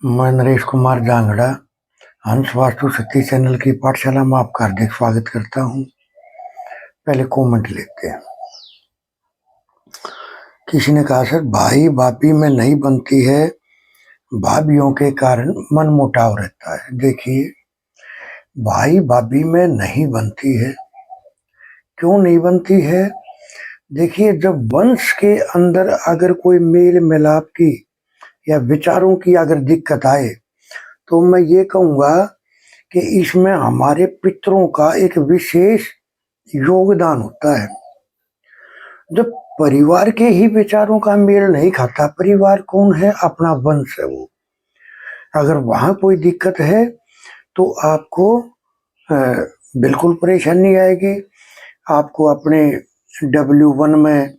मैं नरेश कुमार जांगड़ा हंस वास्तु शक्ति चैनल की पाठशाला में आपका हार्दिक स्वागत करता हूं। पहले कमेंट लेते हैं। किसी ने कहा सर भाई भाभी में नहीं बनती है, भाभीियों के कारण मन मुटाव रहता है। देखिए, भाई भाभी में नहीं बनती है, क्यों नहीं बनती है? देखिए, जब वंश के अंदर अगर कोई मेल मिलाप की या विचारों की अगर दिक्कत आए तो मैं ये कहूँगा कि इसमें हमारे पितरों का एक विशेष योगदान होता है। जब परिवार के ही विचारों का मेल नहीं खाता, परिवार कौन है? अपना वंश है वो। अगर वहां कोई दिक्कत है तो आपको बिल्कुल परेशानी आएगी। आपको अपने W1 में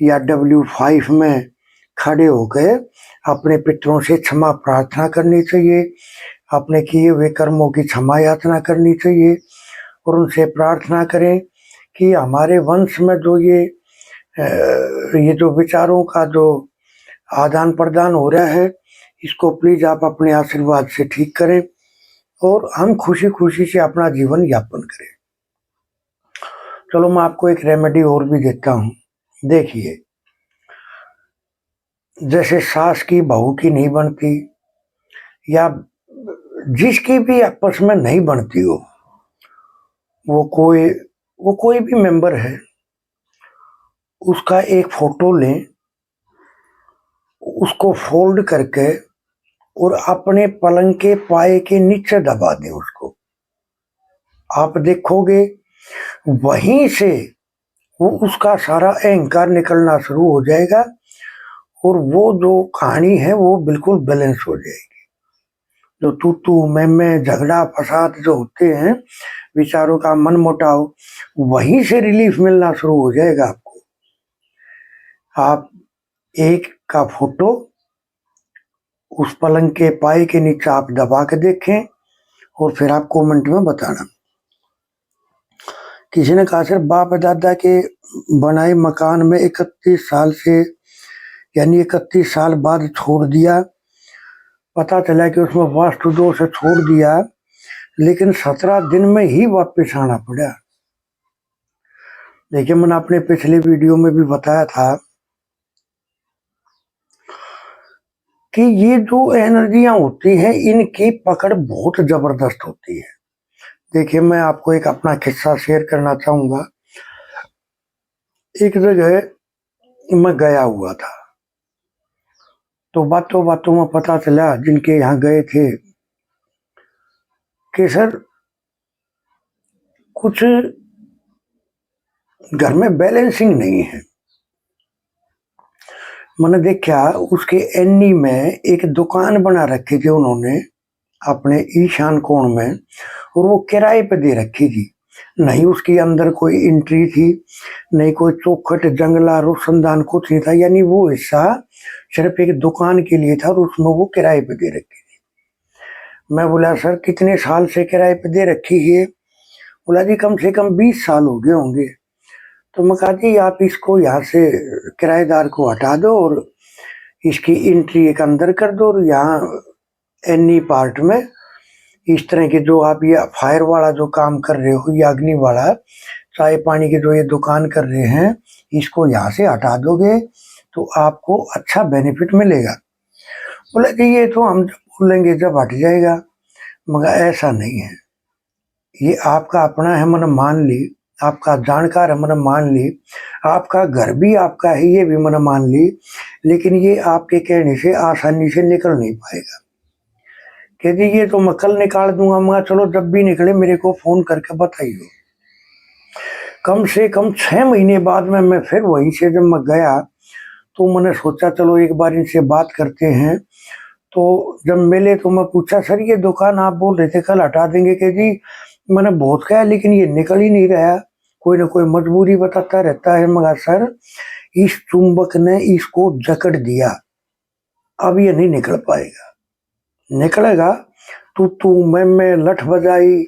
या W5 में खड़े होकर अपने पितरों से क्षमा प्रार्थना करनी चाहिए, अपने किए हुए कर्मों की क्षमा याचना करनी चाहिए और उनसे प्रार्थना करें कि हमारे वंश में जो ये जो विचारों का जो आदान प्रदान हो रहा है, इसको प्लीज आप अपने आशीर्वाद से ठीक करें और हम खुशी खुशी से अपना जीवन यापन करें। चलो मैं आपको एक रेमेडी और भी देता हूँ। देखिए, जैसे सास की बहू की नहीं बनती या जिसकी भी आपस में नहीं बनती हो, वो कोई भी मेंबर है, उसका एक फोटो लें, उसको फोल्ड करके और अपने पलंग के पाए के नीचे दबा दें उसको। आप देखोगे वहीं से वो उसका सारा अहंकार निकलना शुरू हो जाएगा और वो जो कहानी है वो बिल्कुल बैलेंस हो जाएगी। जो तू मैं झगड़ा फसाद जो होते हैं, विचारों का मन मुटाव, वहीं से रिलीफ मिलना शुरू हो जाएगा आपको। आप एक का फोटो उस पलंग के पाए के नीचे आप दबा के देखें और फिर आप कमेंट में बताना। किसी ने कहा सर बाप दादा के बनाए मकान में 31 साल से यानी 31 साल बाद छोड़ दिया, पता चला कि उसमें वास्तु दोष से छोड़ दिया, लेकिन 17 दिन में ही वापस आना पड़ा। देखिए, मैंने अपने पिछले वीडियो में भी बताया था कि ये जो एनर्जियां होती हैं इनकी पकड़ बहुत जबरदस्त होती है। देखिए, मैं आपको एक अपना किस्सा शेयर करना चाहूंगा। एक जगह मैं गया हुआ था, तो बातों बातों में पता चला जिनके यहाँ गए थे कि सर कुछ घर में बैलेंसिंग नहीं है। मैंने देखा उसके एनी में एक दुकान बना रखी थी उन्होंने अपने ईशान कोण में, और वो किराए पे दे रखी थी। नहीं उसके अंदर कोई एंट्री थी, नहीं कोई चौखट जंगला रोशनदान कुछ नहीं था, यानी वो हिस्सा सिर्फ एक दुकान के लिए था और उसमें वो किराए पे दे रखी थी। मैं बोला सर कितने साल से किराए पे दे रखी है? बोला जी कम से कम 20 साल हो गए होंगे। तो मैं कहा जी आप इसको यहाँ से किराएदार को हटा दो और इसकी एंट्री एक अंदर कर दो, और यहाँ एनी पार्ट में इस तरह के जो आप ये फायर वाला जो काम कर रहे हो या अग्नि वाला चाय पानी की जो ये दुकान कर रहे हैं, इसको यहाँ से हटा दोगे तो आपको अच्छा बेनिफिट मिलेगा। बोला कि ये तो हम जब बोलेंगे जब हट जाएगा, मगर ऐसा नहीं है। ये आपका अपना है, मैंने मान ली, आपका जानकार है, मैंने मान ली, आपका घर भी आपका है, ये भी मैंने मान ली, लेकिन ये आपके कहने से आसानी से निकल नहीं पाएगा। कहती ये तो मैं कल निकाल दूंगा। मैं चलो जब भी निकले मेरे को फोन करके बताइए। कम से कम 6 महीने बाद में मैं फिर वहीं से जब मैं गया तो मैंने सोचा चलो एक बार इनसे बात करते हैं। तो जब मिले तो मैं पूछा सर ये दुकान आप बोल रहे थे कल हटा देंगे? कि जी मैंने बहुत कहा लेकिन ये निकल ही नहीं रहा, कोई ना कोई मजबूरी बताता रहता है। मगर सर इस चुंबक ने इसको जकड़ दिया, अब ये नहीं निकल पाएगा। निकलेगा तू मैं लठ बजाई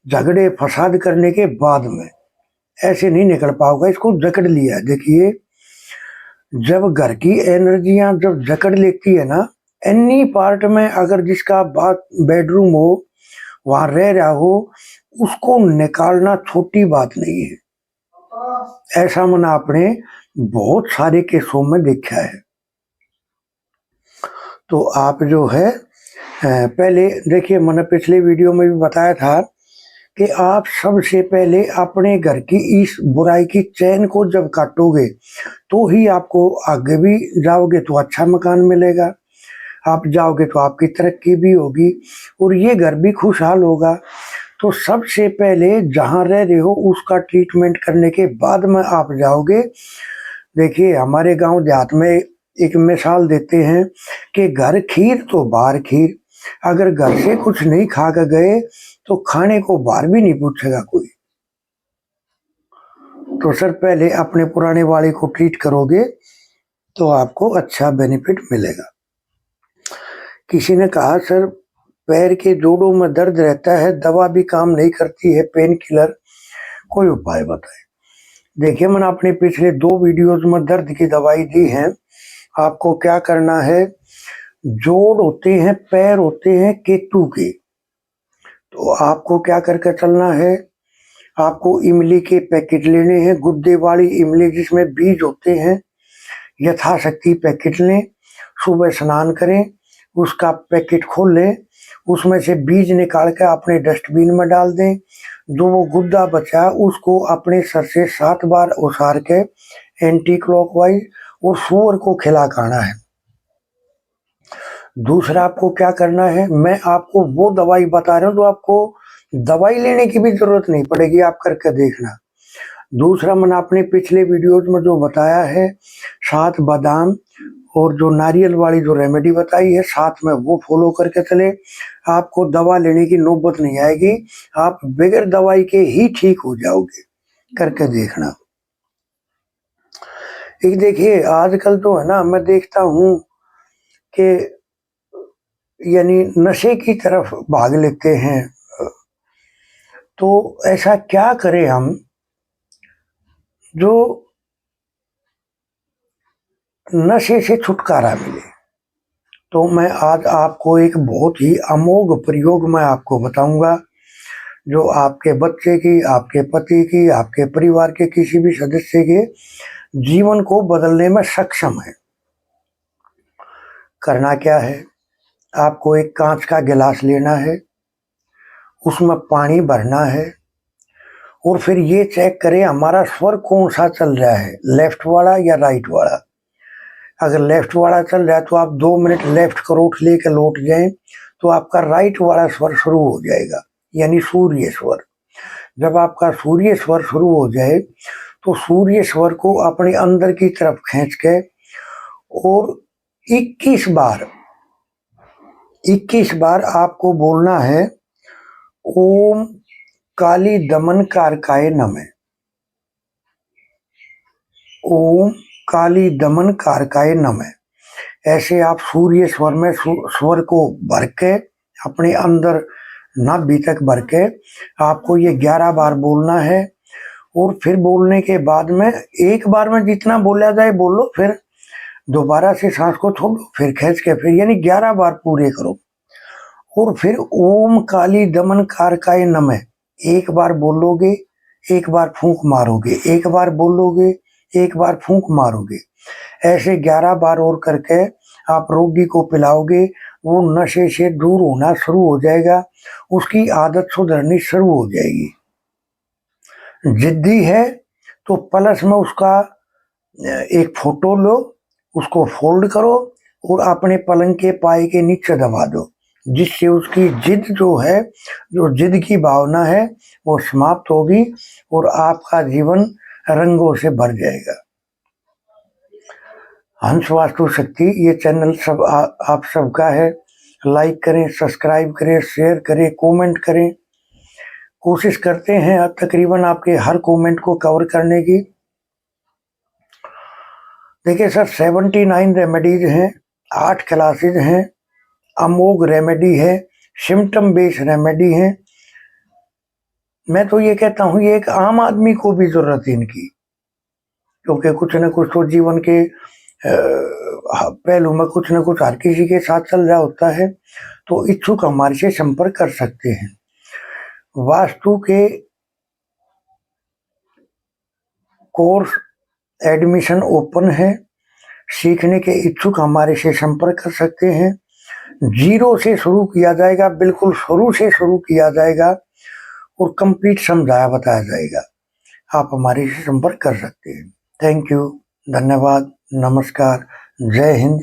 झगड़े फसाद करने के बाद में ऐसे नहीं निकल पाओगे, इसको जकड़ लिया। देखिए, जब घर की एनर्जियां जब जकड़ लेती है ना, एनी पार्ट में अगर जिसका बात बेडरूम हो, वहां रह रहा हो, उसको निकालना छोटी बात नहीं है। ऐसा मैंने आपने बहुत सारे केसों में देखा है। तो आप जो है पहले देखिए, मैंने पिछले वीडियो में भी बताया था कि आप सबसे पहले अपने घर की इस बुराई की चैन को जब काटोगे तो ही आपको आगे भी जाओगे तो अच्छा मकान मिलेगा, आप जाओगे तो आपकी तरक्की भी होगी और ये घर भी खुशहाल होगा। तो सबसे पहले जहाँ रह रहे हो उसका ट्रीटमेंट करने के बाद में आप जाओगे। देखिए, हमारे गांव देहात में एक मिसाल देते हैं कि घर खीर तो बाहर खीर। अगर घर से कुछ नहीं खा कर गए तो खाने को बाहर भी नहीं पूछेगा कोई। तो सर पहले अपने पुराने वाले को ट्रीट करोगे तो आपको अच्छा बेनिफिट मिलेगा। किसी ने कहा सर पैर के जोड़ों में दर्द रहता है, दवा भी काम नहीं करती है, पेन किलर, कोई उपाय बताए। देखिए, मैंने अपने पिछले 2 वीडियोज में दर्द की दवाई दी है। आपको क्या करना है, जोड़ होते हैं, पैर होते हैं केतु के, तो आपको क्या करके चलना है, आपको इमली के पैकेट लेने हैं, गुद्दे वाली इमली जिसमें बीज होते हैं, यथाशक्ति पैकेट लें। सुबह स्नान करें, उसका पैकेट खोल लें, उसमें से बीज निकाल कर अपने डस्टबिन में डाल दें। जो वो गुद्दा बचा उसको अपने सर से 7 बार उसार के एंटी क्लॉकवाइज और सूअर को खिला खाना है। दूसरा आपको क्या करना है, मैं आपको वो दवाई बता रहा हूँ तो आपको दवाई लेने की भी जरूरत नहीं पड़ेगी, आप करके देखना। दूसरा मैंने अपने पिछले वीडियोज में जो बताया है, 7 बादाम और जो नारियल वाली जो रेमेडी बताई है, साथ में वो फॉलो करके चले, आपको दवा लेने की नौबत नहीं आएगी, आप बगैर दवाई के ही ठीक हो जाओगे, करके देखना। एक देखिए, आजकल तो है ना, मैं देखता हूँ कि यानी नशे की तरफ भाग लेते हैं। तो ऐसा क्या करें हम जो नशे से छुटकारा मिले। तो मैं आज आपको एक बहुत ही अमोघ प्रयोग मैं आपको बताऊंगा, जो आपके बच्चे की, आपके पति की, आपके परिवार के किसी भी सदस्य के जीवन को बदलने में सक्षम है। करना क्या है, आपको एक कांच का गिलास लेना है, उसमें पानी भरना है और फिर ये चेक करें हमारा स्वर कौन सा चल रहा है, लेफ्ट वाला या राइट वाला। अगर लेफ्ट वाला चल रहा है तो आप 2 मिनट लेफ्ट करोट लेकर लौट जाएं तो आपका राइट वाला स्वर शुरू हो जाएगा, यानी सूर्य स्वर। जब आपका सूर्य स्वर शुरू हो जाए तो सूर्य स्वर को अपने अंदर की तरफ खींच के और 21 बार आपको बोलना है, ओम काली दमन कारकाय नमः। ओम काली दमन कारकाय नमः। ऐसे आप सूर्य स्वर में स्वर को भर के अपने अंदर नाभि तक भर के आपको ये 11 बार बोलना है। और फिर बोलने के बाद में एक बार में जितना बोला जाए बोल लो, फिर दोबारा से सांस को छोड़ो, फिर खींच के फिर, यानी 11 बार पूरे करो। और फिर ओम काली दमन कारकाय नमः एक बार बोलोगे, एक बार फूंक मारोगे, एक बार बोलोगे, एक बार फूंक मारोगे। ऐसे 11 बार और करके आप रोगी को पिलाओगे, वो नशे से दूर होना शुरू हो जाएगा, उसकी आदत सुधरनी शुरू हो जाएगी। जिद्दी है तो प्लस में उसका एक फोटो लो, उसको फोल्ड करो और अपने पलंग के पाए के नीचे दबा दो, जिससे उसकी जिद जो है, जो जिद की भावना है, वो समाप्त होगी और आपका जीवन रंगों से भर जाएगा। हंस वास्तु शक्ति ये चैनल सब आप सबका है। लाइक करें, सब्सक्राइब करें, शेयर करें, कमेंट करें। कोशिश करते हैं तकरीबन आपके हर कमेंट को कवर करने की। देखिए सर, 79 रेमेडीज हैं, 8 क्लासेज हैं, अमोघ रेमेडी है, सिम्टम बेस्ड रेमेडी है। मैं तो ये कहता हूँ ये एक आम आदमी को भी जरूरत है इनकी, क्योंकि कुछ न कुछ तो जीवन के पहलू में कुछ न कुछ हर किसी के साथ चल रहा होता है, तो इच्छुक हमारे से संपर्क कर सकते हैं। वास्तु के कोर्स एडमिशन ओपन है, सीखने के इच्छुक हमारे से संपर्क कर सकते हैं। 0 से शुरू किया जाएगा, बिल्कुल शुरू से शुरू किया जाएगा और कंप्लीट समझाया बताया जाएगा। आप हमारे से संपर्क कर सकते हैं। थैंक यू, धन्यवाद, नमस्कार, जय हिंद।